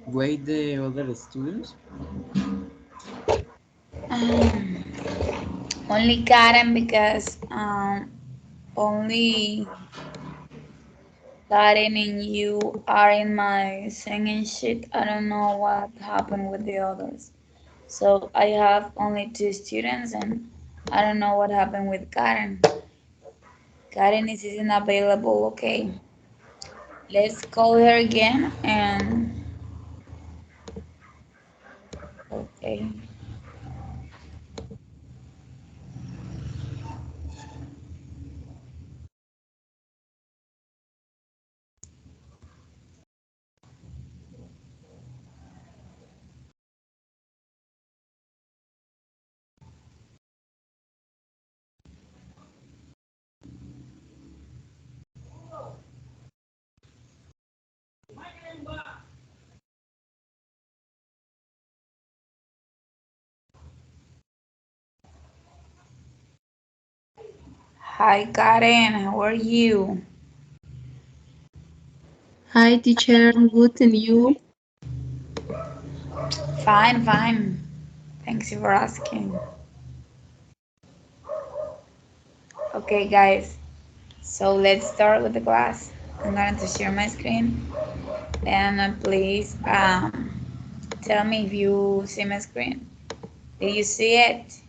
Wait the other students? Um, Only Karen because only Karen and you are in my singing sheet. I don't know what happened with the others. So I have only two students and I don't know what happened with Karen. Karen isn't available. Okay. Let's call her again and okay. Hi Karen, how are you? Hi, teacher. I'm good, and you? Fine, fine. Thanks for asking. Okay guys, so let's start with the class. I'm going to share my screen and please tell me if you see my screen. Do you see it?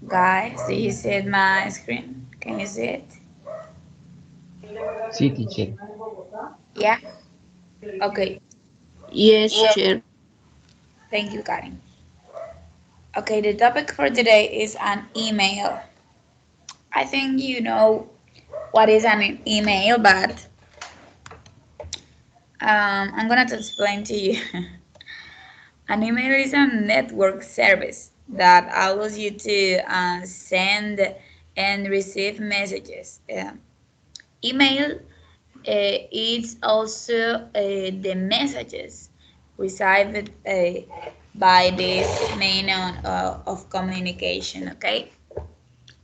Guys, do you see my screen? Can you see it? Sí, teacher. Yeah? Okay. Yes, teacher. Thank you, Karen. Okay, the topic for today is an email. I think you know what is an email, but I'm gonna to explain to you. An email is a network service that allows you to send and receive messages. Email is also the messages received by this main of communication. Okay,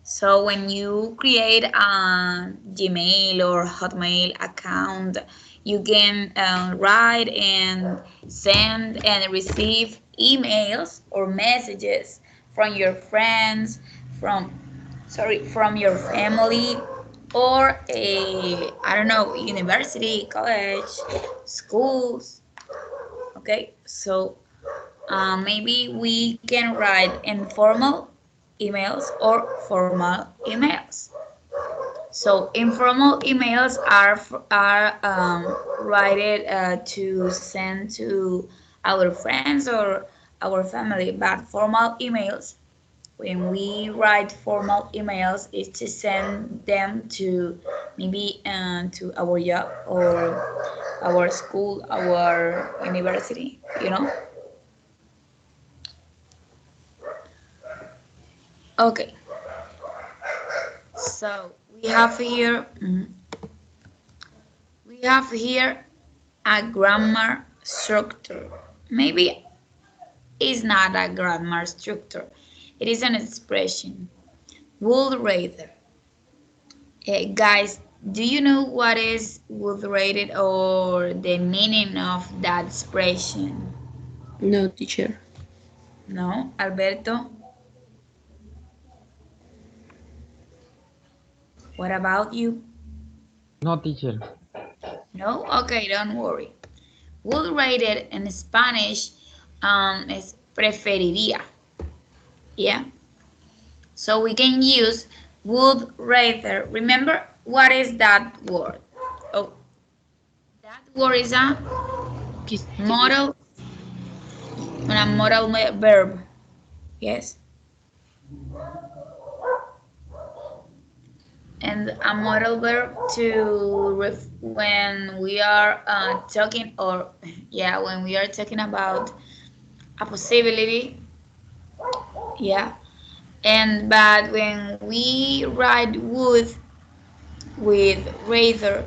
so when you create a Gmail or Hotmail account, you can write and send and receive emails or messages from your friends, from from your family, or a I don't know university, college, schools. Okay, so maybe we can write informal emails or formal emails. So informal emails are written to send to our friends or our family, but formal emails, when we write formal emails, is to send them to maybe to our job or our school, our university. You know. Okay. So we have here a grammar structure. Maybe it's not a grammar structure. It is an expression. Would rather. Guys, do you know what is would rather or the meaning of that expression? No, teacher. No, Alberto. What about you? No, teacher. No? Okay, don't worry. Would rather in Spanish is preferiría. Yeah. So we can use would rather. Remember what is that word? Oh, that word is a Quisiera. modal, a modal verb. Yes, and a modal verb to when we are talking or yeah, when we are talking about a possibility. Yeah, and but when we write would with rather,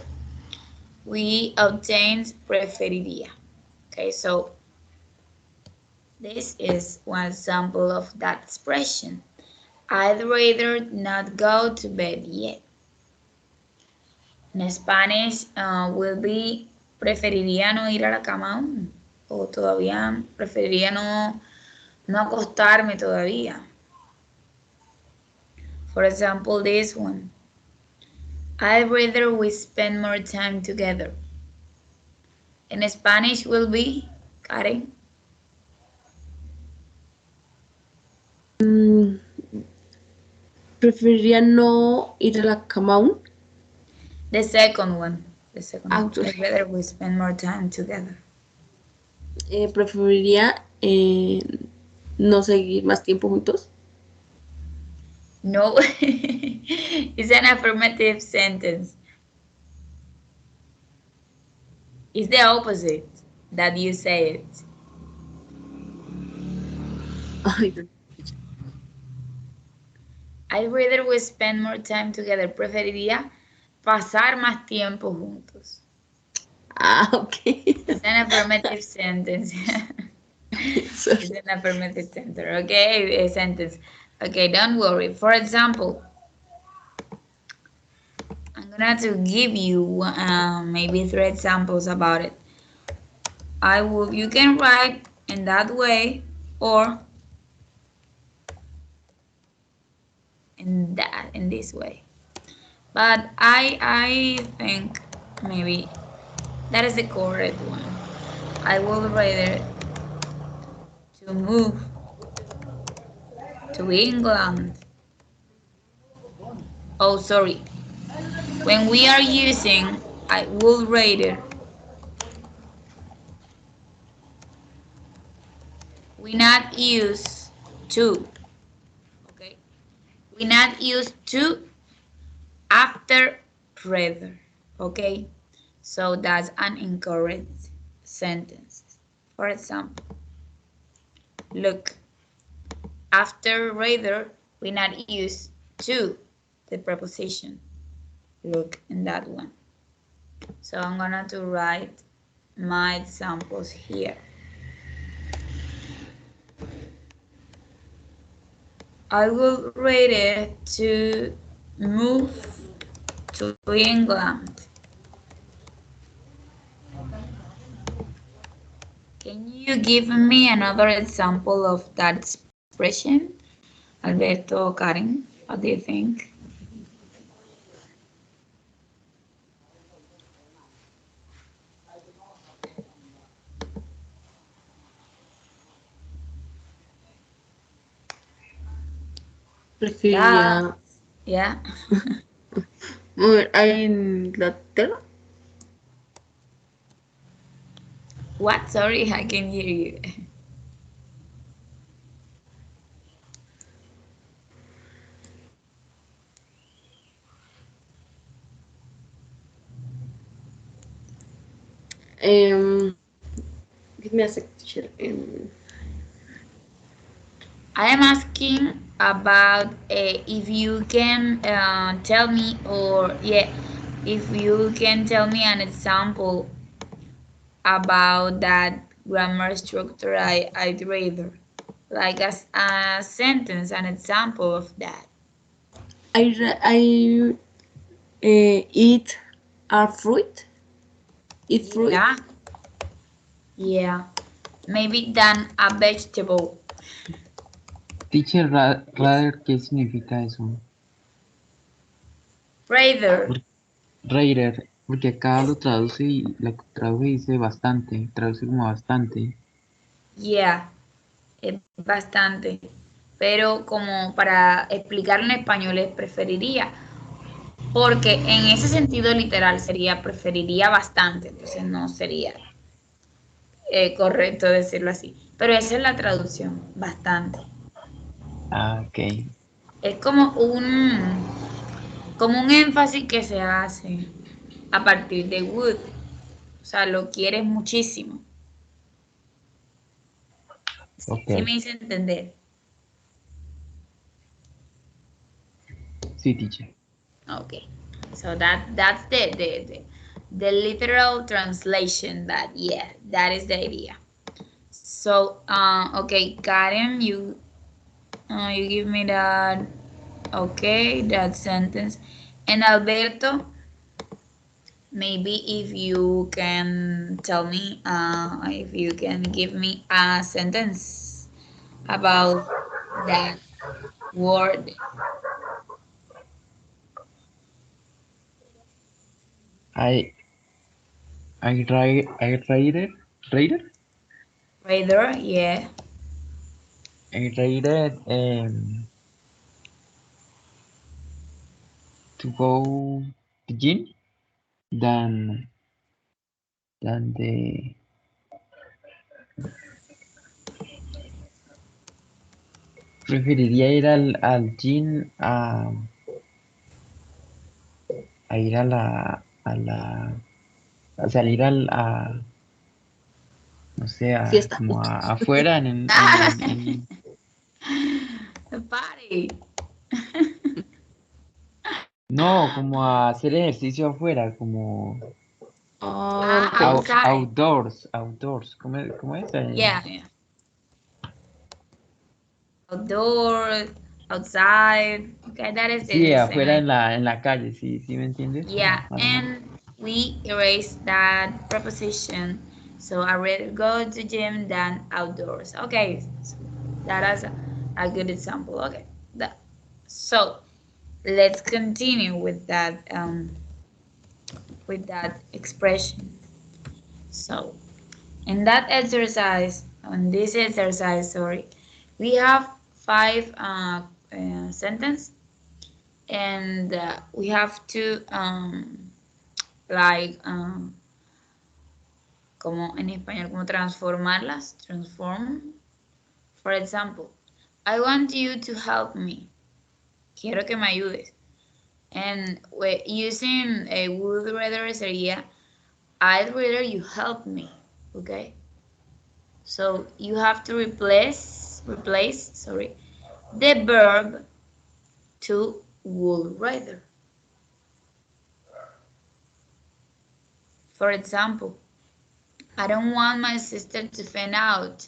we obtain preferiría. Okay, so this is one example of that expression. I'd rather not go to bed yet. In Spanish will be preferiría no ir a la cama aún. O todavía preferiría no acostarme todavía. For example, this one. I'd rather we spend more time together. In Spanish will be, Karen. Preferiría no ir a la cama aún. The second one. The second one. Sorry. I'd rather we spend more time together. Preferiría no seguir más tiempo juntos. No, it's an affirmative sentence. It's the opposite that you say it. Ay, no. I'd rather we spend more time together. Preferiría pasar más tiempo juntos. Ok. It's an affirmative sentence. It's an affirmative sentence, okay? A sentence. Okay, don't worry. For example, I'm gonna to give you maybe 3 examples about it. You can write in that way or in this way. But I think maybe that is the correct one. I would rather to move to England. Oh, sorry. When we are using I would rather, we not use to. Okay. We not use to after rather. Okay. So that's an incorrect sentence. For example, look, after rather, we not use to, the preposition. Look in that one. So I'm gonna to write my examples here. I will rather to move to England. Can you give me another example of that expression? Alberto, Karen, what do you think? Preferiría Yeah. mover a Inglaterra. What? Sorry, I can hear you. Give me a sec, teacher. I am asking about if you can tell me, or yeah, if you can tell me an example about that grammar structure I'd rather, like a sentence, an example of that. I eat a fruit. Eat fruit. Yeah, yeah, maybe than a vegetable. Teacher, rather, ¿qué significa eso? Rather, Rather, porque acá lo traduce y la traduce dice bastante, traduce como bastante. yeah, es bastante. Pero como para explicarlo en español es preferiría. Porque en ese sentido literal sería preferiría bastante, entonces no sería correcto decirlo así. Pero esa es la traducción, bastante. Ah, ok. Es como un énfasis que se hace a partir de would. O sea, lo quieres muchísimo. Ok. ¿Sí me hice entender? Sí, teacher. Okay. So that's the literal translation, that yeah, that is the idea. So okay, Karen, You give me that. Okay, that sentence. And Alberto, maybe if you can tell me, if you can give me a sentence about that word. I I Rather, yeah. rated to go to gym than than the preferiría ir al gym a ir a salir no sé, Fiesta. como afuera The party. no, como a hacer ejercicio afuera, como Ah, ok. Outside. outdoors, cómo es? Yeah, yeah. Outdoors, outside. Okay, that is Sí, the same afuera idea. en la calle, sí, sí me entiendes, Yeah, más o menos. and we erase that preposition. So I rather go to gym than outdoors. Okay, so that is a good example. Okay, that, so let's continue with that expression. So in that exercise, on this exercise, sorry, we have five sentence, and we have to like como en español, como transformarlas, transform. For example, I want you to help me. Quiero que me ayudes. And using a would rather sería I'd rather you help me. Okay? So you have to replace, sorry, the verb to would rather. For example, I don't want my sister to find out.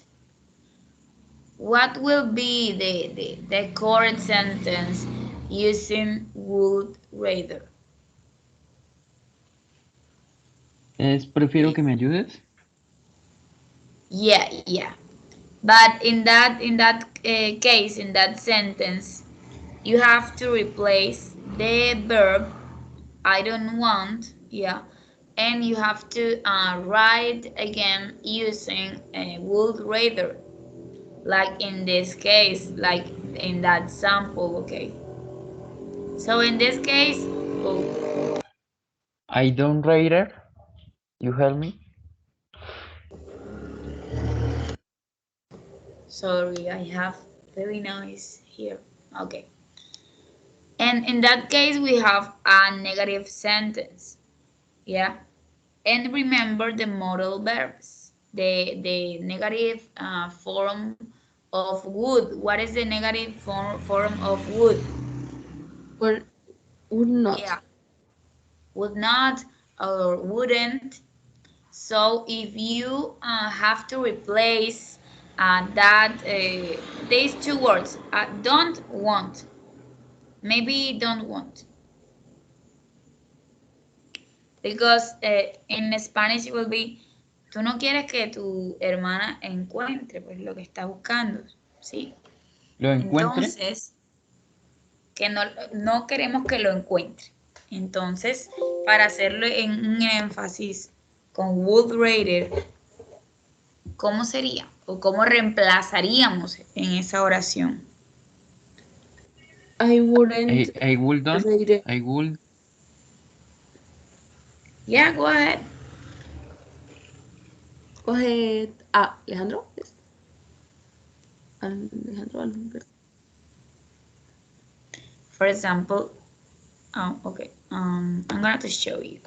What will be the correct sentence using would rather? Es prefiero que me ayudes. Yeah, yeah. But in that case, in that sentence, you have to replace the verb I don't want, yeah, and you have to write again using would rather, like in this case, like in that sample, okay. So in this case, oh, I don't rather you help me. sorry, I have very noise here. Okay. And in that case, we have a negative sentence. Yeah. And remember the modal verbs. The negative form of would. What is the negative form of would? Would, would not. Yeah. Would not or wouldn't. So if you have to replace these two words, don't want, maybe don't want, because in Spanish it will be, tú no quieres que tu hermana encuentre pues lo que está buscando, ¿sí? Lo encuentre. Entonces, que no queremos que lo encuentre. Entonces, para hacerlo en un énfasis con would rather, ¿cómo sería? ¿O cómo reemplazaríamos en esa oración? I wouldn't I will don't. read it. I will. Yeah, go ahead. Go ahead. Ah, Alejandro. Yes. Alejandro Alberto. For example, oh, okay. I'm going to show you.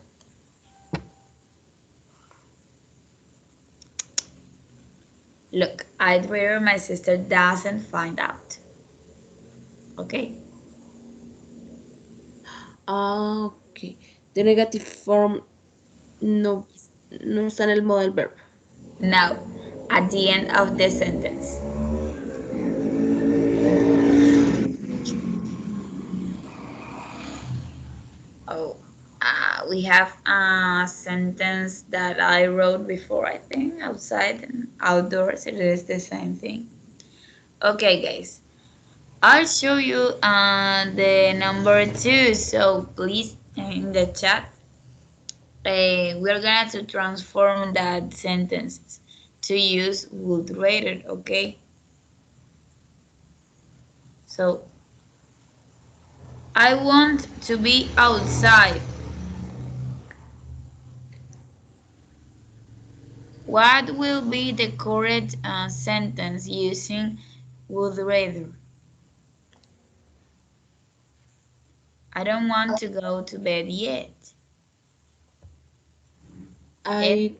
Look, I'd rather my sister doesn't find out. Okay? Ah, ok. The negative form no, no está en el modal verb. Now, at the end of the sentence. Oh, we have a sentence that I wrote before, I think, outside and outdoors. It is the same thing. Okay, guys. I'll show you the number two. So please, in the chat, we're gonna to transform that sentence to use would rather. Okay. So I want to be outside. What will be the correct sentence using would rather? I don't want to go to bed yet. And I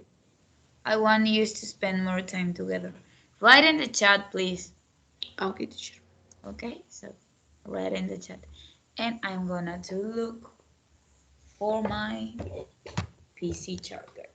I want you to spend more time together. Write in the chat, please. okay, teacher. Okay, so write in the chat. And I'm gonna to look for my PC charger.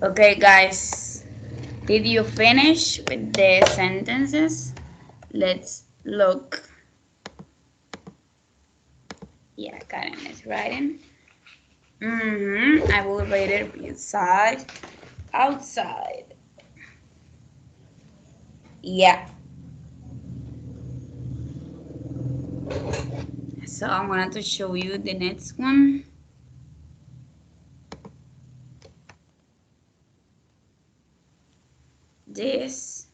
Okay, guys, did you finish with the sentences? Let's look. Yeah, Karen is writing. I will rate it inside, outside. Yeah. So I wanted to show you the next one. This.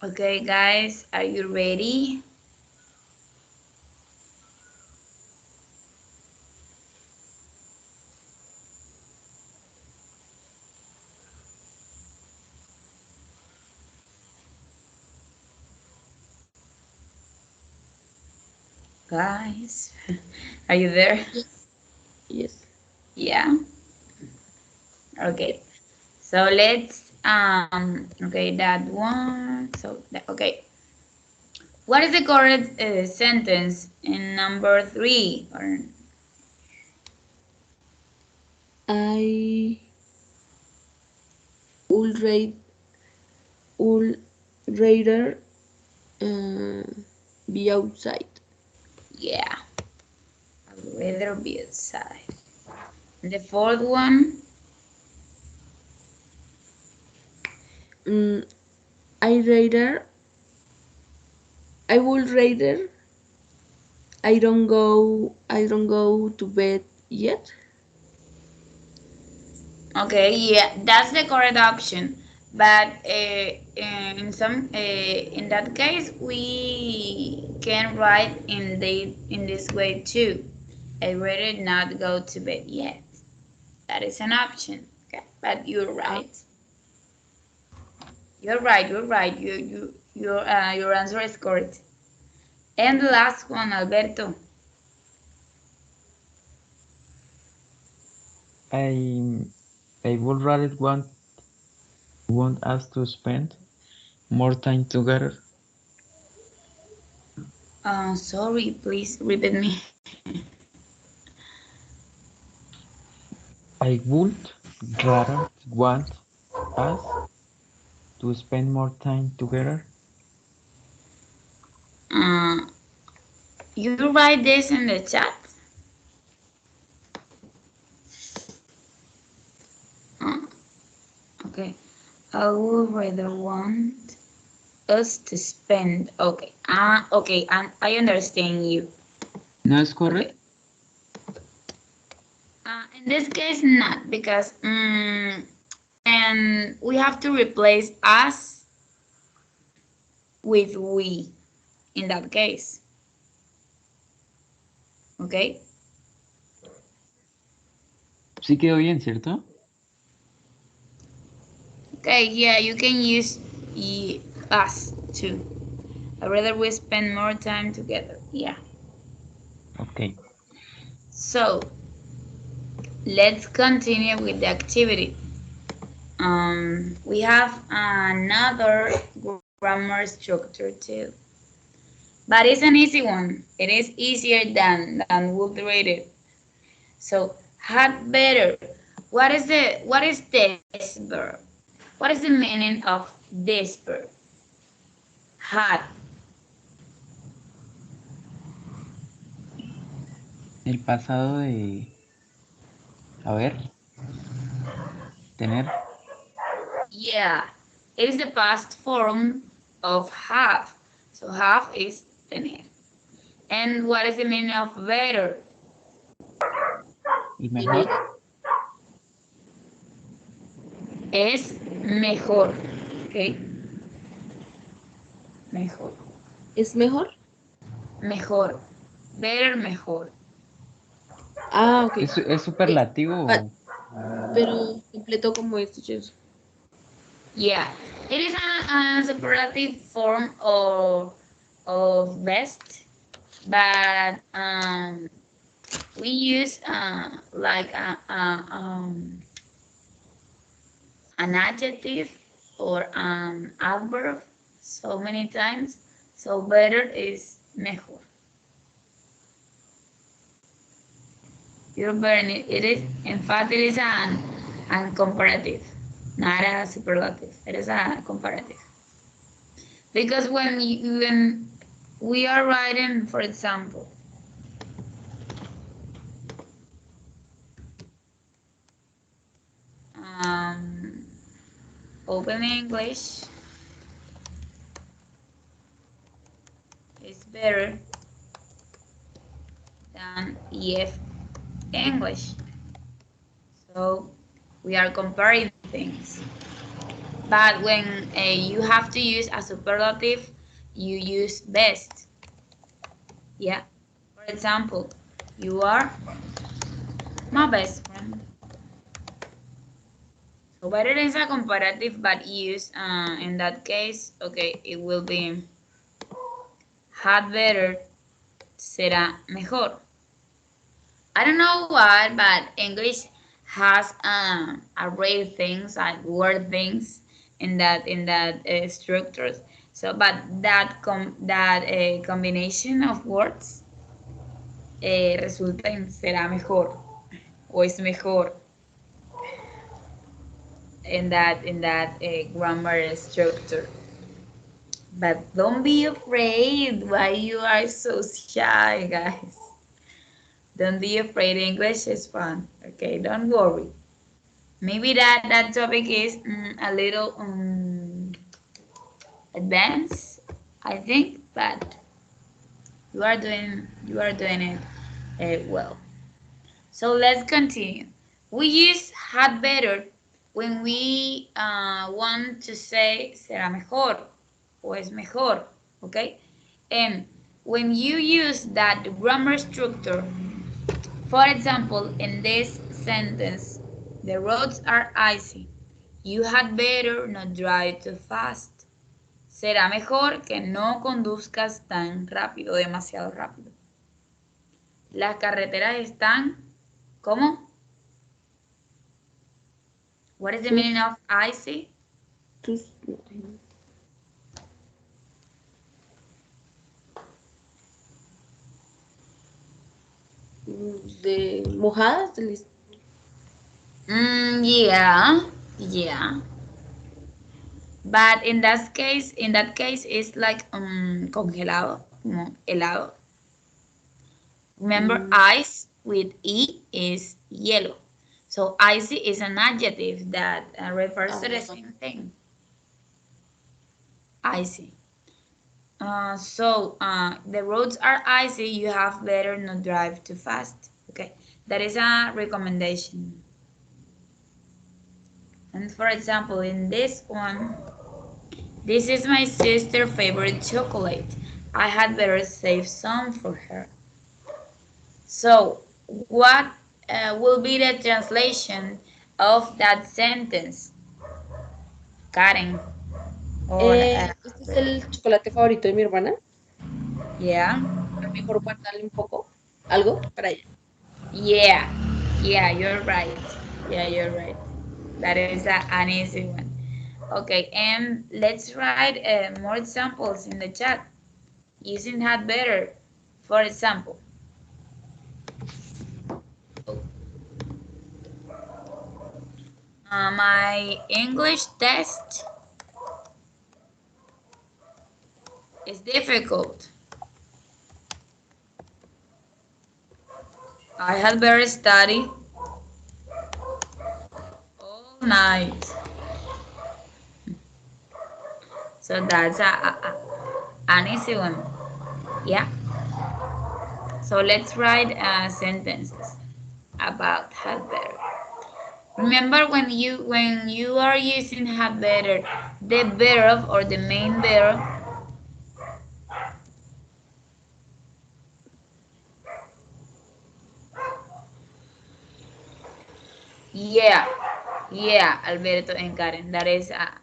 Okay, guys, are you ready? Guys, are you there? Yes. Yeah. Okay. So let's okay, that one. So okay. What is the correct sentence in number three? Or I would rate would rather uh, be outside. Yeah, I'd rather be outside. The fourth one, Mm, I rather I would rather I don't go to bed yet. okay, yeah, that's the correct option. But in that case, we can write in this way too. I rather not go to bed yet. That is an option. Okay, but you're Ah, right. You're right. You're right. Your answer is correct. And the last one, Alberto. I I would rather want us to spend more time together. Sorry, please repeat me. I would rather want us to spend more time together. Uh, you write this in the chat. Uh, okay. I would rather want us to spend. Okay. Okay. I understand you. ¿No es Okay. correcto? In this case, not because and we have to replace us with we in that case. Okay. Sí quedó bien, ¿cierto? Okay. Yeah, you can use us too. I'd rather we spend more time together. Yeah. Ok. So let's continue with the activity. We have another grammar structure too, but it's an easy one. It is easier than would rate it. So had better. What is this verb? What is the meaning of this verb? Had. El pasado de haber, tener. Yeah, it is the past form of have. So have is tener. And what is the meaning of better? Y y me- mejor. Es mejor. Okay, mejor. ¿Es mejor? Mejor. Better, mejor. Ah, ok. Es Eh, ah, superlativo? pero completo como esto, Jess. Yeah, it is a superlative form of best, but we use like an adjective or an adverb so many times. So better is mejor. You're burning. It is, in fact, it is an comparative, not a superlative. It is a comparative. Because when we are writing, for example, um, open English is better than EF English. So we are comparing things. But when you have to use a superlative, you use best. Yeah. For example, you are my best friend. So better is a comparative, but use in that case, okay, it will be had better será mejor. I don't know why, but English has array things like word things in that structures. So, but that combination of words resulta en será mejor o es mejor. in that grammar structure. But don't be afraid. Why you are so shy, guys? Don't be afraid. English is fun. Okay, don't worry. Maybe that topic is a little advanced, I think, but you are doing it well. So let's continue. We use had better when we want to say será mejor o es mejor, okay? And when you use that grammar structure, for example, in this sentence, the roads are icy. You had better not drive too fast. Será mejor que no conduzcas tan rápido, demasiado rápido. Las carreteras están, ¿cómo? What is the sus, meaning of icy? sus, de mojadas, Yeah, yeah. But in that case, it's like congelado, como helado. Remember, mm, ice with e is yellow. So icy is an adjective that refers to the ah, same thing. Icy. So the roads are icy. You have better not drive too fast. Okay, that is a recommendation. And for example, in this one, this is my sister's favorite chocolate. I had better save some for her. So, what will be the translation of that sentence, Karen? Or, este es el chocolate favorito de mi hermana. yeah, Mejor guardarle un poco, algo para ella. yeah, yeah, you're right. Yeah, you're right. That is an easy one. Okay, and let's write more examples in the chat using had better. For example, my English test is difficult. I had better study all night. So that's an easy one. Yeah. So let's write sentences about had better. Remember when you are using had better, the verb or the main verb, yeah, yeah, Alberto and Karen. That is a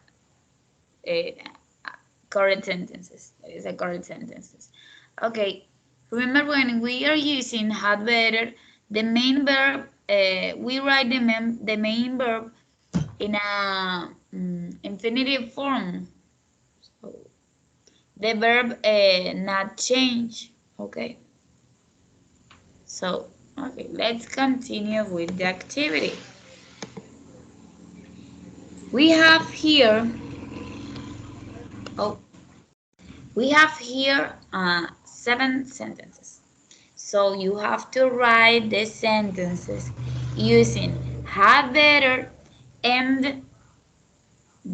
correct sentences. That is a correct sentences. Okay. Remember when we are using had better, the main verb, we write the main verb in a infinitive form. So the verb not change. Okay. So okay, let's continue with the activity. We have here. Oh, we have here 7 sentences. So you have to write the sentences using had better and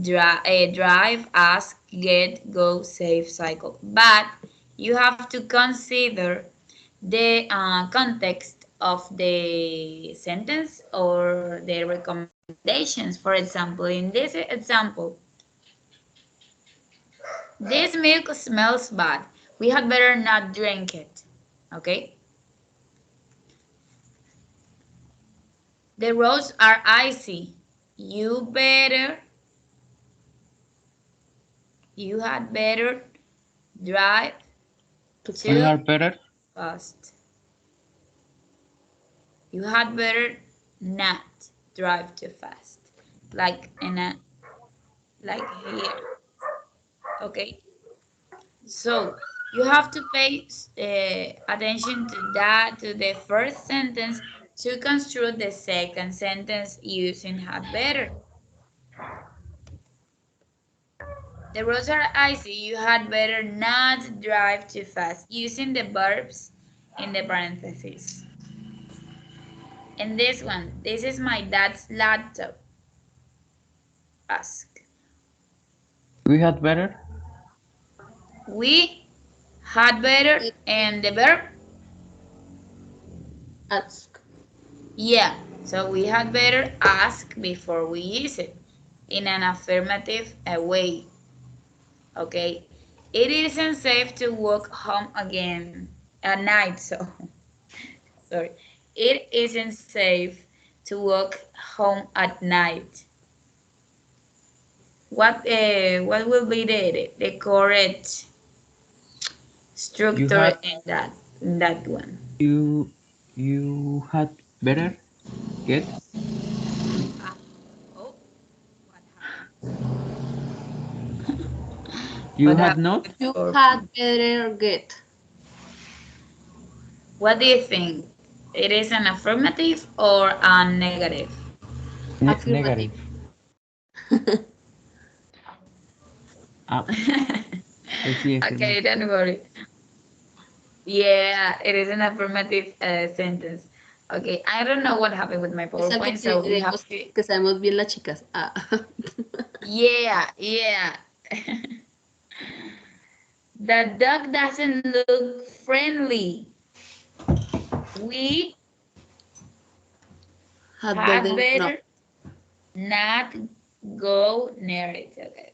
drive, ask, get, go, save, cycle. But you have to consider the context of the sentence or the recommendations. For example, in this example, this milk smells bad. We had better not drink it. Okay? The roads are icy. You better, you had better drive Tu We too fast. are better. fast. You had better not drive too fast. Like in a like here. Okay? So you have to pay attention to that, to the first sentence to construct the second sentence using had better. The roads are icy. You had better not drive too fast. Using the verbs in the parentheses. And this one, this is my dad's laptop. Ask. We had better. We had better, and the verb, Ask. yeah. So we had better ask before we use it in an affirmative way. Okay. It isn't safe to walk home again at night. So sorry. It isn't safe to walk home at night. What will be the correct You structure had in that one? you you had better get. Ah, oh, what happened? You What had happened not. with You the had PowerPoint? better get. What do you think? It is an affirmative or a negative? Affirmative. Negative. Ah, I see Okay, affirmative. don't worry. Yeah, it is an affirmative sentence. Okay, I don't know what happened with my Es algo PowerPoint, que so we have diremos to. que sabemos bien las chicas. Ah. Yeah, yeah. The dog doesn't look friendly. We Had had better no. better not go near it. Okay,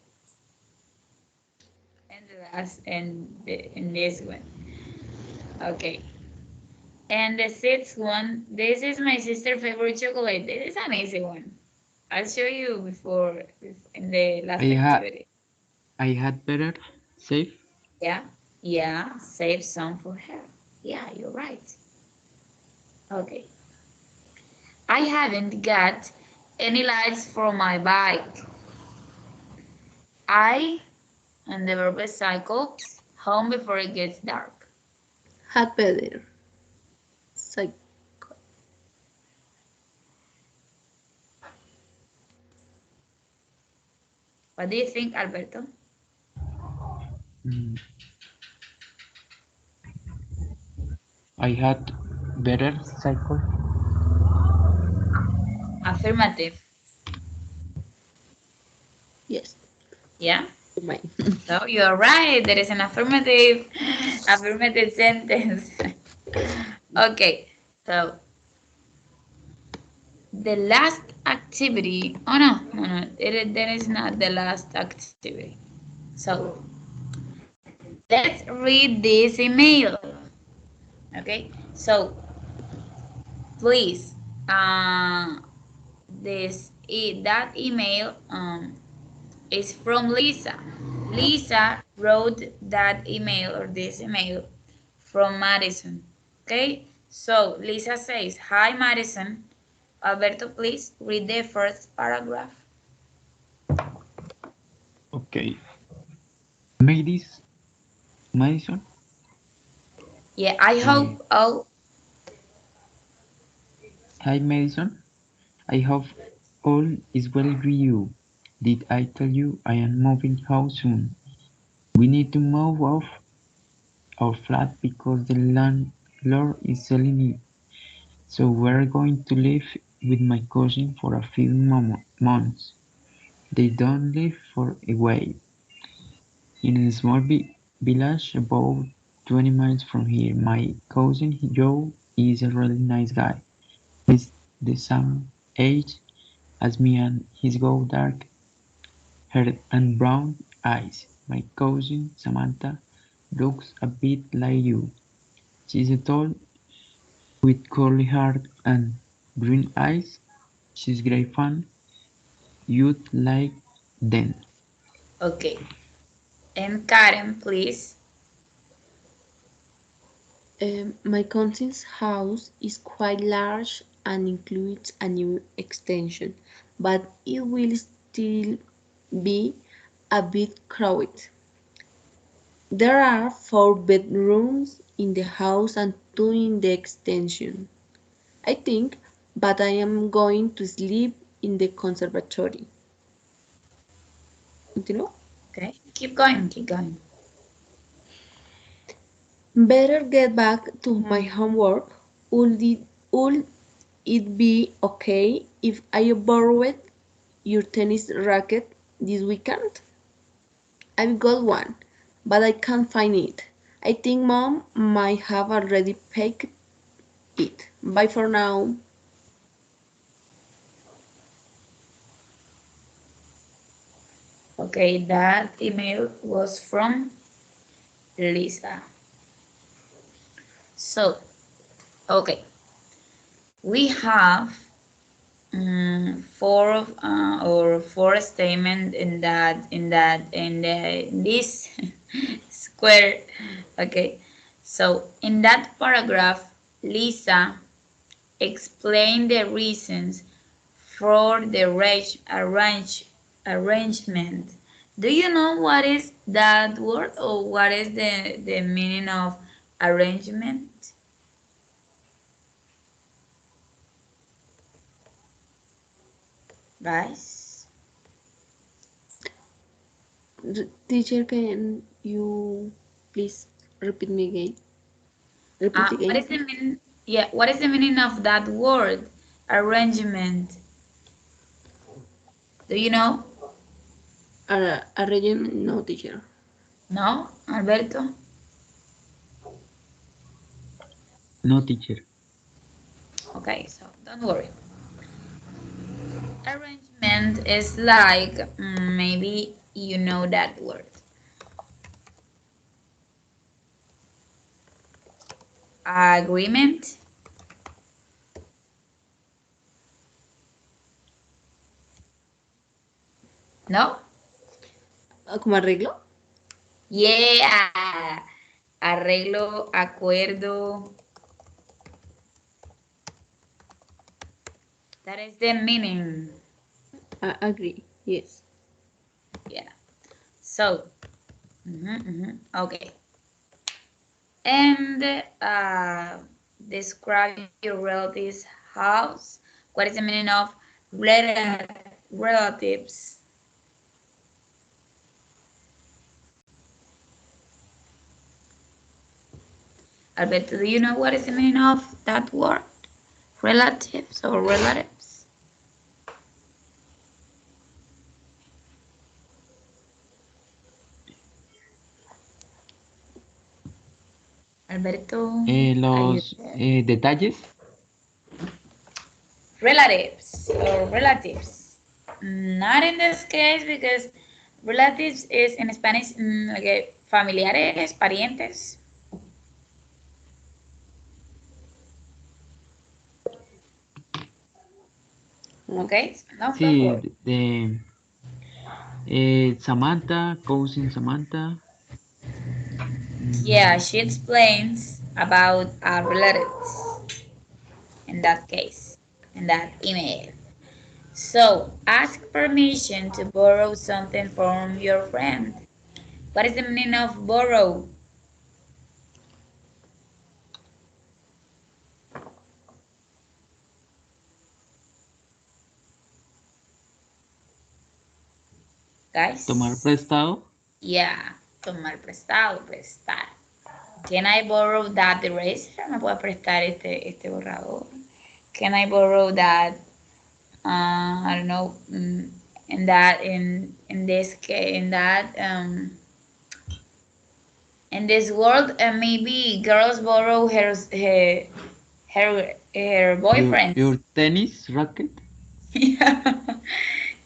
and the last and this one. Okay, and the sixth one. This is my sister's favorite chocolate. This is an easy one. I'll show you before in the last I had activity. I had better save. Yeah, yeah. Save some for her. Yeah, you're right. Okay. I haven't got any lights for my bike. I and the verb is cycle home before it gets dark. Had better. Psych. What do you think, Alberto? Mm, I had better cycle. Affirmative. Yes. Yeah. Mine. So you're right. There is an affirmative sentence. Okay. So the last activity. Oh no, no, no. That is not the last activity. So let's read this email. Okay. So please, uh, that email is from Lisa. Lisa wrote that email or this email from Madison. Okay, so Lisa says, "Hi Madison." Alberto, please read the first paragraph. Okay. Madis Madison. Yeah, I Uh, hope all. Hi Madison. I hope all is well with you. Did I tell you I am moving house soon? We need to move off our flat because the landlord is selling it. So we're going to live with my cousin for a few months. They don't live far away, in a small village about 20 miles from here. My cousin Joe is a really nice guy. He's the same age as me and he's got dark hair and brown eyes. My cousin Samantha looks a bit like you. She's tall with curly hair and green eyes. She's great fun. You'd like them. Okay, and Karen, please. My cousin's house is quite large and includes a new extension, but it will still be a bit crowded. There are 4 bedrooms in the house and 2 in the extension, I think, but I am going to sleep in the conservatory. Continúo. Okay, keep going, keep going. Better get back to my homework. Would it be okay if I borrowed your tennis racket this weekend? I've got one, but I can't find it. I think mom might have already packed it. Bye for now. Okay, that email was from Lisa. So, okay, we have four statement in this square. Okay, so in that paragraph, Lisa explained the reasons for the arrangement. Do you know what is that word or what is the meaning of arrangement, guys? Teacher, can you please repeat me again? Repeat What again. is the meaning? Yeah, what is the meaning of that word? Arrangement. Do you know? Arrangement, no, teacher. No, Alberto? No, teacher. Okay, so don't worry. Arrangement is like maybe you know that word. Agreement? No? ¿Como arreglo? Yeah. Arreglo, acuerdo. That is the meaning. Agree, yes. Yeah. So, okay. And describe your relative's house. What is the meaning of relatives? Alberto, do you know what is the meaning of that word? Relatives or relatives? Alberto, are you Los there? detalles. Relatives or relatives. Not in this case because relatives is in Spanish like familiares, parientes. Okay, no, don't Sí, worry. Samantha, cousin Samantha. Yeah, Mm, she explains about relatives in that case, in that email. So, ask permission to borrow something from your friend. What is the meaning of borrow, tomar guys? prestado. Yeah, tomar prestado, prestar. Can I borrow that eraser? ¿Me puede prestar este borrador? Can I borrow that? I don't know. In that, in this case, in this world, maybe girls borrow her Your boyfriends. tennis racket. Yeah,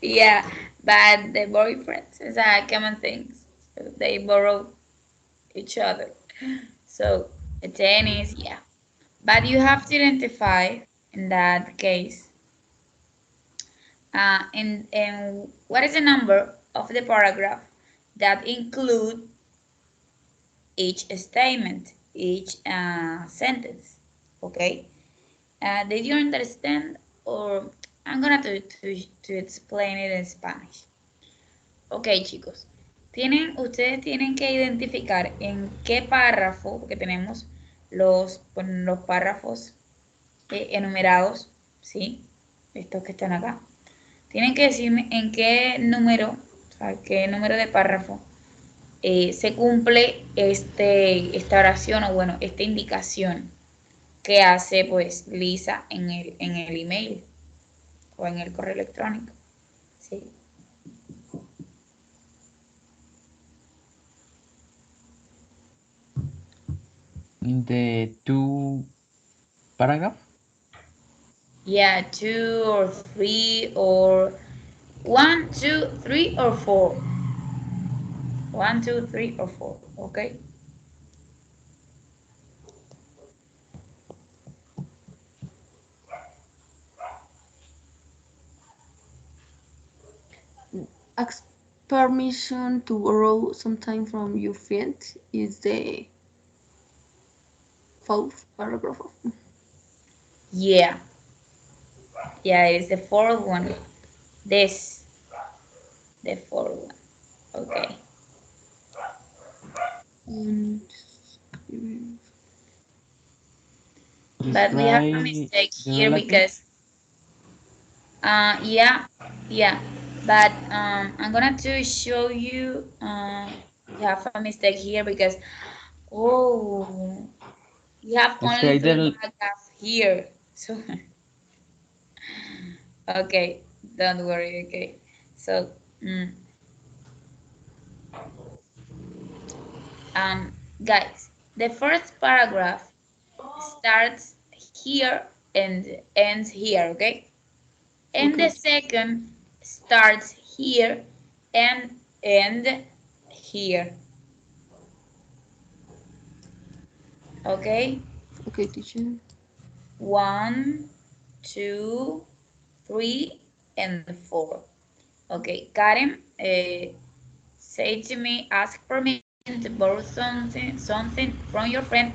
yeah, but the boyfriends is a common thing. So they borrow each other. So the tennis, yeah. But you have to identify in that case, in what is the number of the paragraph that include each statement, each sentence. Okay. Did you understand? Or I'm gonna to explain it in Spanish. Ok, chicos. Ustedes tienen que identificar en qué párrafo, porque tenemos los párrafos enumerados, ¿sí? Estos que están acá. Tienen que decirme en qué número, a qué número de párrafo se cumple esta oración o bueno, esta indicación que hace pues Lisa en el email o en el correo electrónico. ¿Sí? In the two paragraph. Yeah, two or three or one, two, three or four. One, two, three or four. Okay. Ask permission to borrow something from your friend is the fourth paragraph. Yeah, yeah, it is the fourth one. This, the fourth one. Okay. And But Just we have a write mistake the here relative. because, yeah, yeah. But I'm gonna to show you. We have a mistake here because, oh, we have Just only write three the paragraphs here. So, okay, don't worry. Okay, so, mm, um, guys, the first paragraph starts here and ends here. Okay. And the okay, second starts here and end here. Okay, okay, teacher. one, two, three, and four. Okay, Karen, say to me, ask permission to borrow something from your friend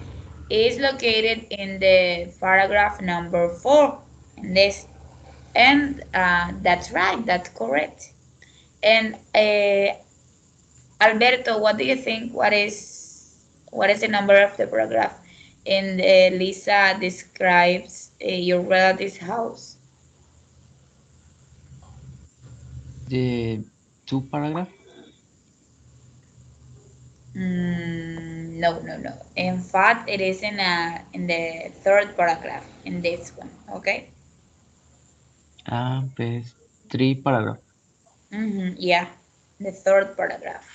is located in the paragraph number 4. And this, and that's right, that's correct. And Alberto, what do you think? What is the number of the paragraph? And Lisa describes your relative's house. the two paragraph. No, no, no. In fact, it is in the third paragraph in this one. Okay. Pues three paragraph. Yeah, the third paragraph.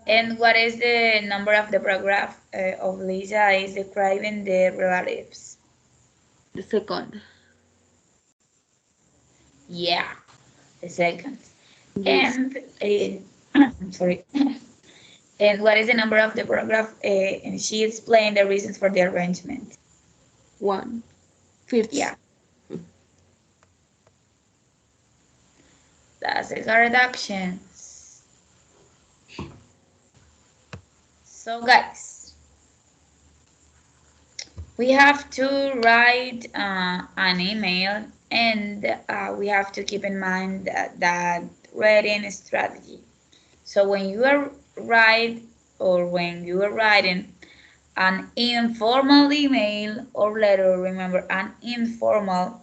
And what is the number of the paragraph of Lisa is describing the relatives? The second. Yeah, the second. Yes, And I'm sorry. And what is the number of the paragraph? And she explained the reasons for the arrangement. one. Fifth. Yeah, that's the reductions. So guys, we have to write an email and we have to keep in mind that writing strategy. So when you are write or when you are writing an informal email or letter, remember an informal,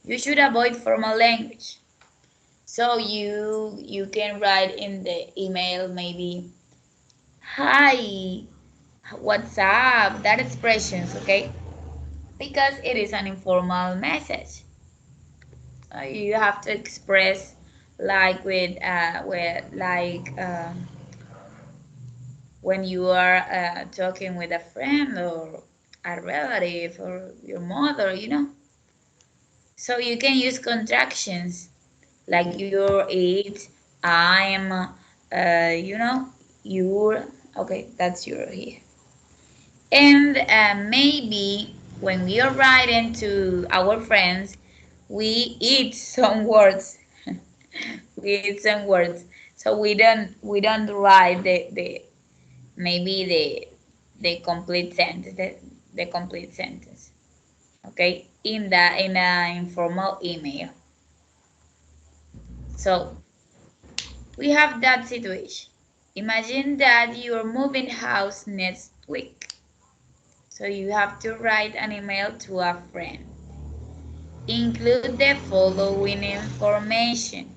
you should avoid formal language. So you can write in the email maybe hi, what's up, that expressions, okay? Because it is an informal message. You have to express like with like when you are talking with a friend or a relative or your mother, you know. So you can use contractions like your, it, I'm, you know, your, okay, that's your here. And maybe when we are writing to our friends, we eat some words. We eat some words. So we don't write the maybe the complete sentence, the complete sentence. Okay, in an informal email. So we have that situation. Imagine that you're moving house next week. So you have to write an email to a friend. Include the following information.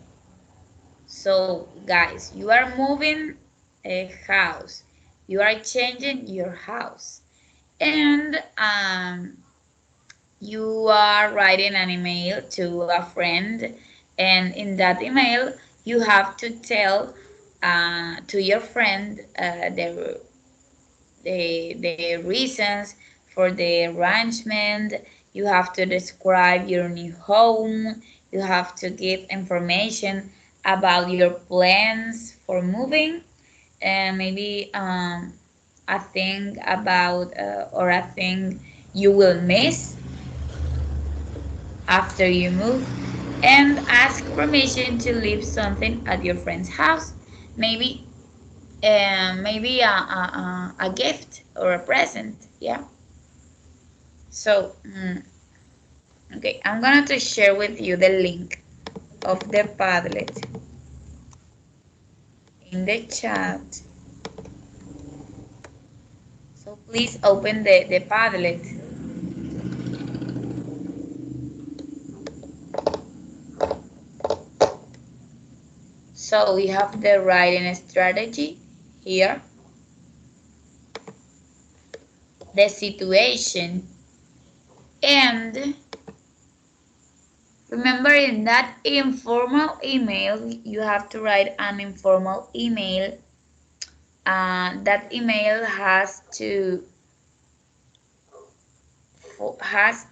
So, guys, you are moving a house. You are changing your house. And you are writing an email to a friend. And in that email, you have to tell to your friend the reasons for the arrangement. You have to describe your new home. You have to give information about your plans for moving, and maybe a thing about or a thing you will miss after you move, and ask permission to leave something at your friend's house. Maybe maybe a gift or a present. Yeah. So, okay, I'm gonna to share with you the link of the Padlet in the chat. So please open the Padlet. So we have the writing strategy here, the situation, and remember in that informal email, you have to write an informal email. That email has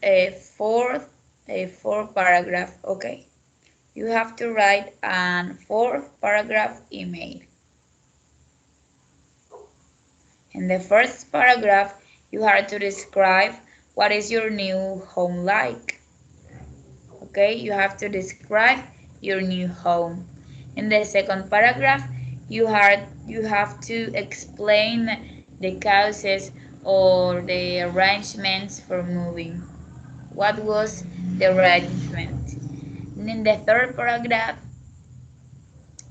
a four paragraph. Okay, you have to write an fourth paragraph email. In the first paragraph, you have to describe what is your new home like. Okay, you have to describe your new home. In the second paragraph, you have to explain the causes or the arrangements for moving. What was the arrangement? And in the third paragraph,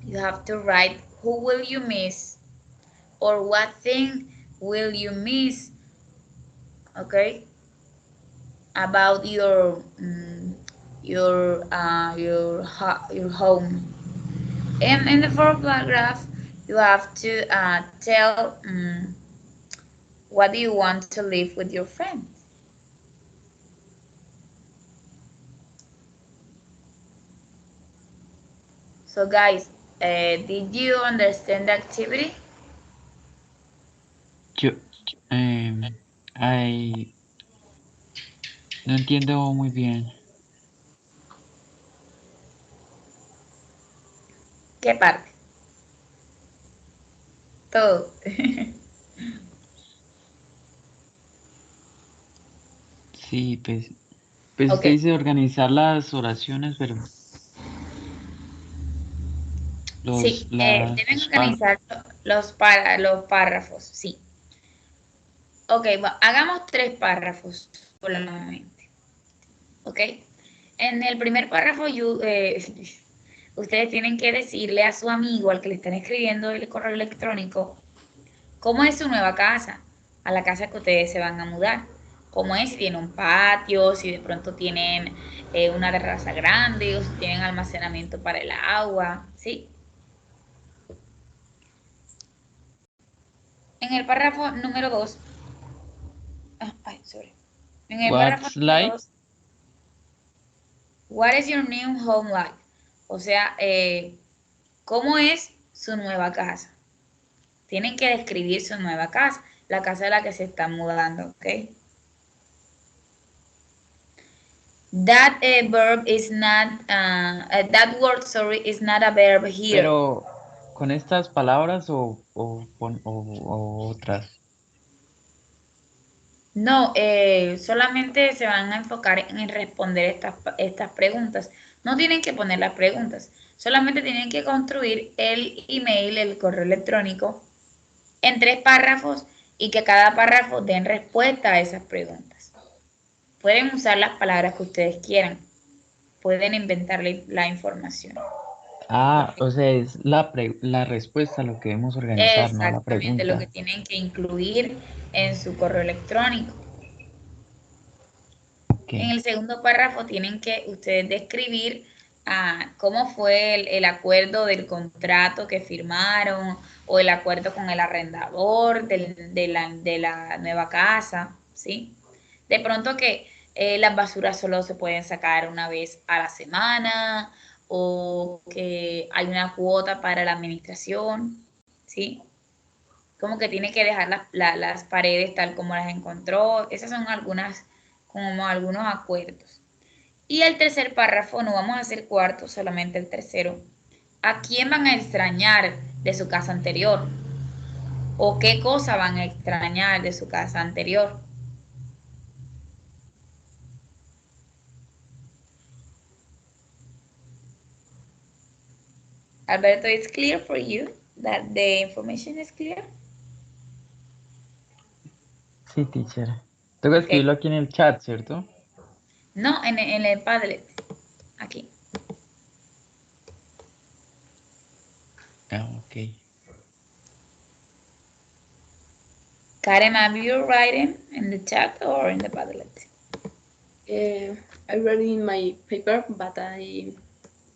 you have to write who will you miss or what thing will you miss, okay, about your home. And in the fourth paragraph, you have to tell what do you want to live with your friends. So guys, did you understand the activity? Yo, I no entiendo muy bien. ¿Qué parte? Todo. Sí, pues Ok, usted dice organizar las oraciones, pero sí, deben las par. organizar los párrafos, sí. Ok, hagamos tres párrafos solamente. Ok, en el primer párrafo ustedes tienen que decirle a su amigo, al que le están escribiendo el correo electrónico, cómo es su nueva casa, a la casa que ustedes se van a mudar. Cómo es, si tiene un patio, si de pronto tienen una terraza grande o si tienen almacenamiento para el agua, ¿sí? En el párrafo número 2, ay, sorry. En el párrafo What's número like? 2, what is your new home like? O sea, ¿cómo es su nueva casa? Tienen que describir su nueva casa, la casa de la que se están mudando, ¿ok? That verb is not, that word, sorry, is not a verb here. Pero con estas palabras o otras. No, solamente se van a enfocar en responder estas preguntas. No tienen que poner las preguntas, solamente tienen que construir el email, el correo electrónico, en tres párrafos y que cada párrafo den respuesta a esas preguntas. Pueden usar las palabras que ustedes quieran, pueden inventarle la información. Ah, Ok. o sea, es la respuesta lo que debemos organizar, no la Exactamente lo que pregunta. tienen que incluir en su correo electrónico. Ok. En el segundo párrafo tienen que ustedes describir cómo fue el acuerdo del contrato que firmaron o el acuerdo con el arrendador de la nueva casa, ¿sí? De pronto que las basuras solo se pueden sacar una vez a la semana o que hay una cuota para la administración, ¿sí? Como que tiene que dejar las paredes tal como las encontró. Esas son como algunos acuerdos. Y el tercer párrafo, no vamos a hacer cuarto, solamente el tercero. ¿A quién van a extrañar de su casa anterior? ¿O qué cosa van a extrañar de su casa anterior? Alberto, it's clear for you that the information is clear? Sí, teacher. Tengo que Ok. escribirlo aquí en el chat, ¿cierto? No, en el Padlet. Aquí. Ah, ok. Karen, are you writing in the chat or in the Padlet? I read in my paper, but I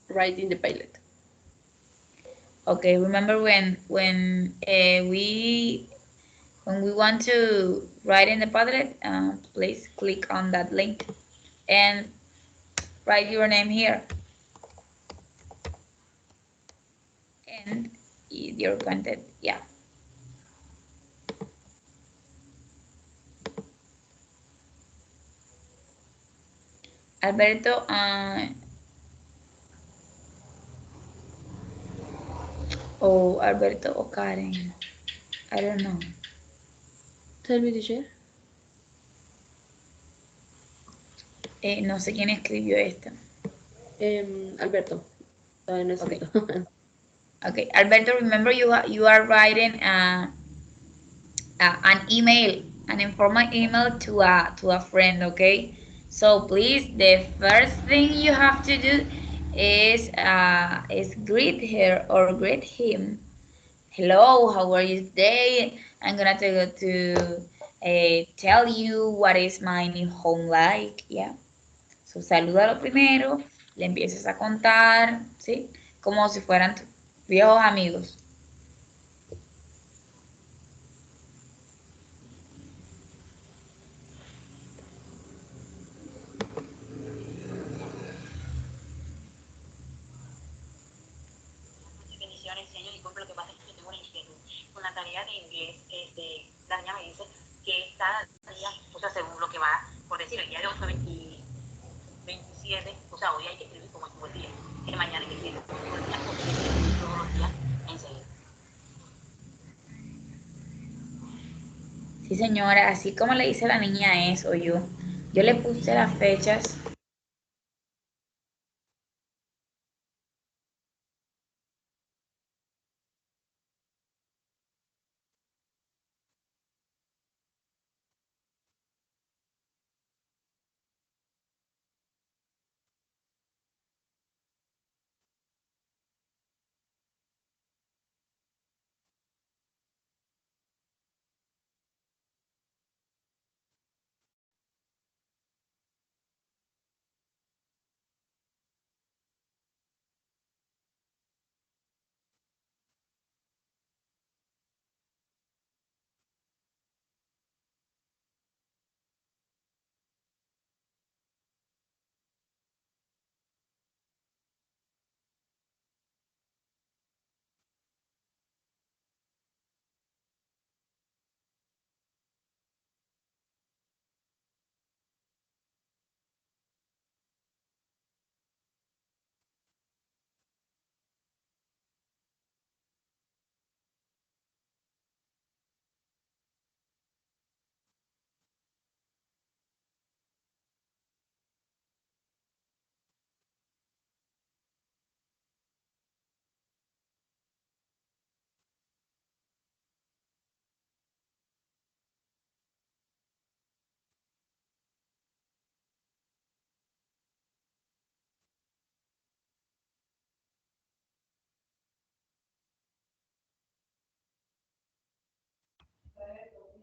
write in the pilot. Okay, remember when we want to write in the Padlet, please click on that link and write your name here and your content. Yeah. Alberto, o Alberto o Karen. I don't know. Tell me, teacher. No sé quién escribió esto. Alberto. Todavía no he Okay. escrito. Okay. Alberto, remember you are writing an email, an informal email to a friend. Okay. So please, the first thing you have to do is greet her or greet him. Hello, how are you today? I'm gonna tell you what is my new home like. Yeah. So, salúdalo primero, le empiezas a contar, ¿sí? Como si fueran viejos amigos. Bendiciones, señor. Disculpe, lo que pasa es que yo tengo una inquietud. Con la tarea de inglés, la niña me dice que cada día, o sea, según lo que va, por decir, el día de hoy fue 27, o sea, hoy hay que escribir como estuvo el día, que mañana hay que escribir como estuvo el día, o que escribir todos los días enseguida. Sí, señora, así como le dice la niña eso, yo le puse las fechas.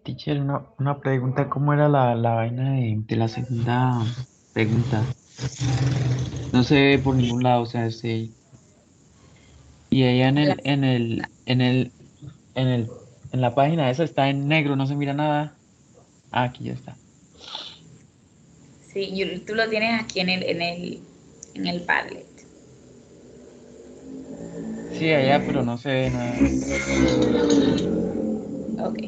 Teacher, una pregunta, ¿cómo era la vaina de la segunda pregunta? No se ve por ningún lado, o sea, y ella A la- en la página esa está en negro, no se mira nada. Ah, aquí ya está. Sí, tú lo tienes aquí en el Padlet. Sí, allá, pero no se ve nada. Ok.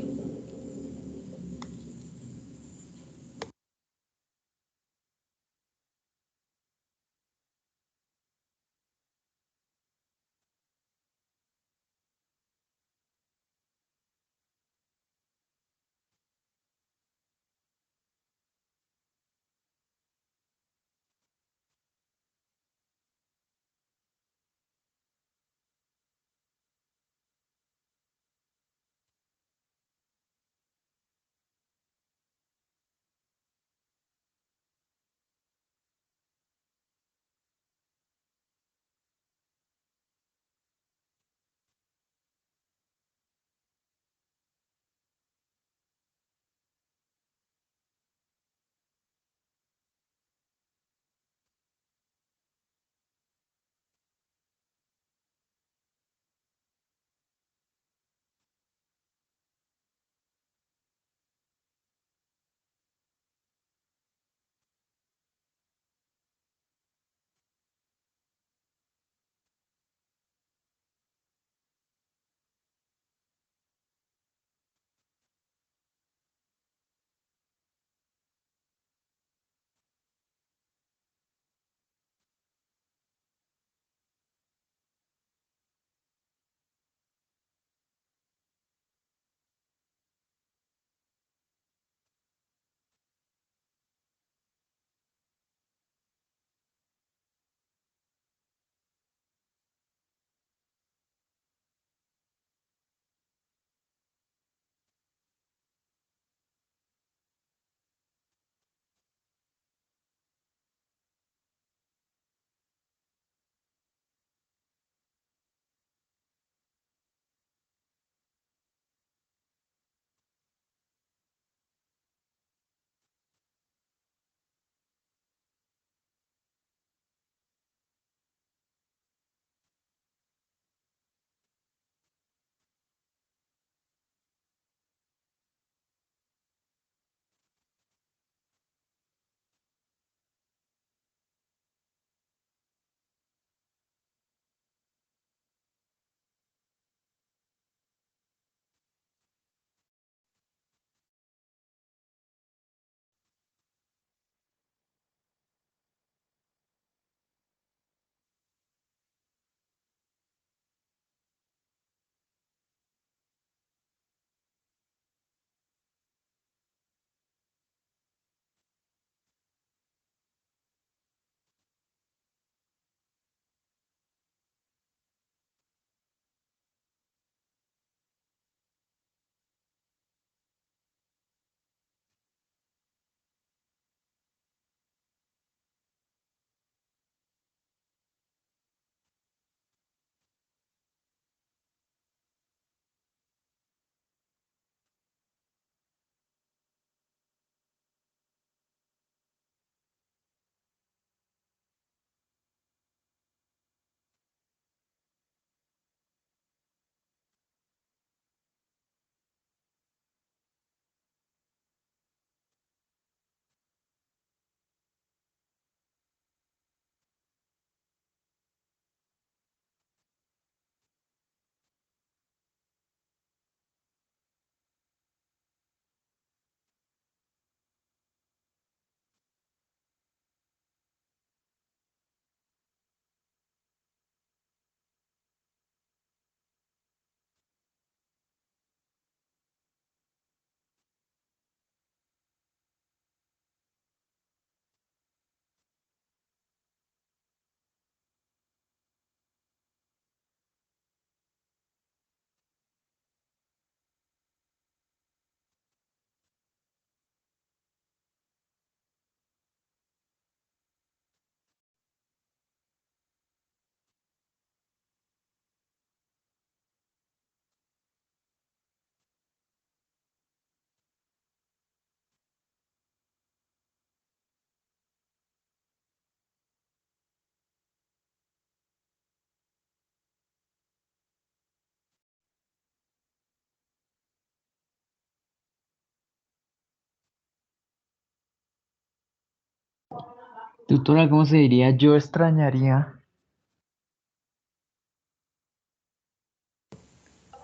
Tutora, ¿cómo se diría? Yo extrañaría.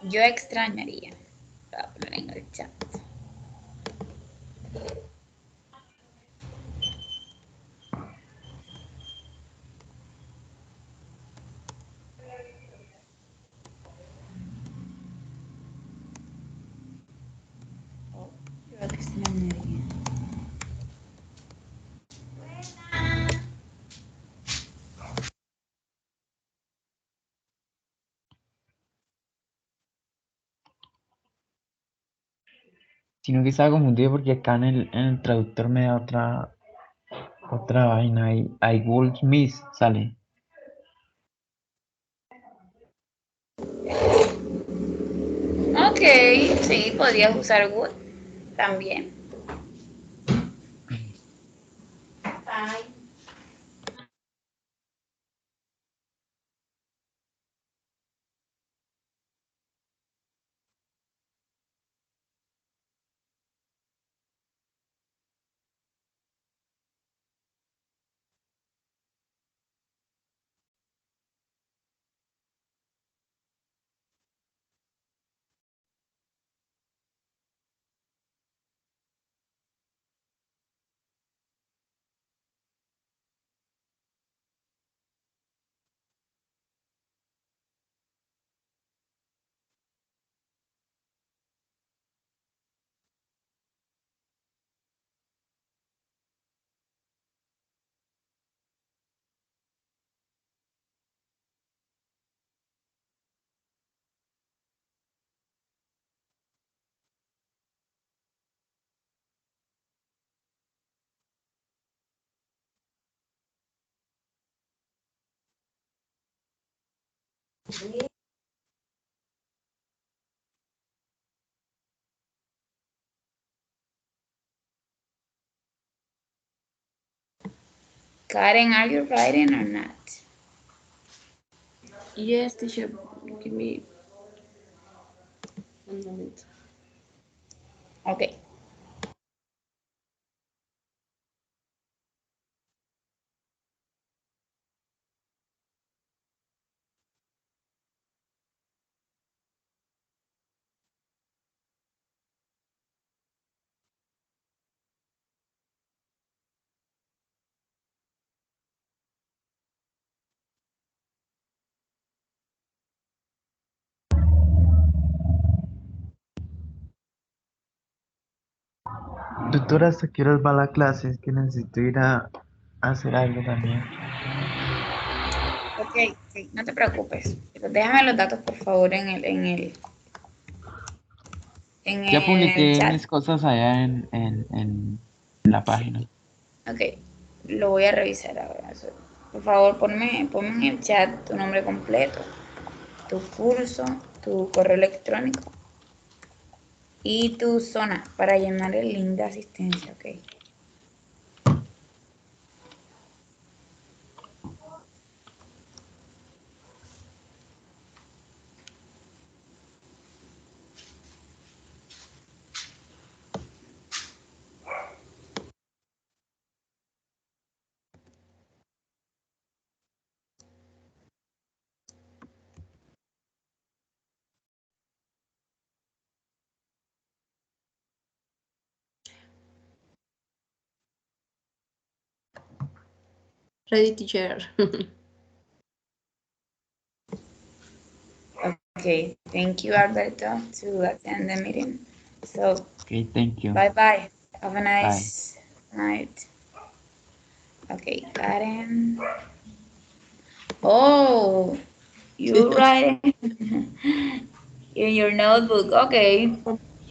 Yo extrañaría. Voy a poner en el chat. Oh, yo extrañaría. Sino que estaba confundido porque acá en el traductor me da otra vaina. I would miss, sale. Ok, sí, podrías usar would también. Ay, Karen, are you writing or not? yes, teacher. Give me one moment. Ok. Tutora, ¿hasta qué horas va la clase? Es que necesito ir a hacer algo también. Ok, sí, no te preocupes. Pero déjame los datos, por favor, en Ya el publiqué chat. mis cosas allá en la Sí. página. Ok, lo voy a revisar ahora. Por favor, ponme en el chat tu nombre completo, tu curso, tu correo electrónico y tu zona para llenar el link de asistencia, ok. Ready, teacher. Okay, thank you, Alberto, to attend the meeting. So, Ok, thank you. bye bye. Have a Bye. nice night. Okay, Karen. Oh, you write in your notebook. Okay,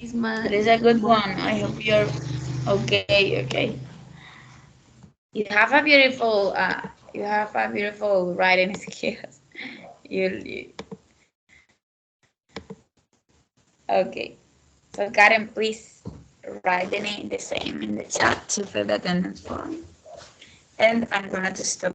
Is that my is a good one. I hope you're okay. Okay, you have a beautiful writing skills. You okay. So Karen, please write the same in the chat to fill the attendance form. And I'm gonna to stop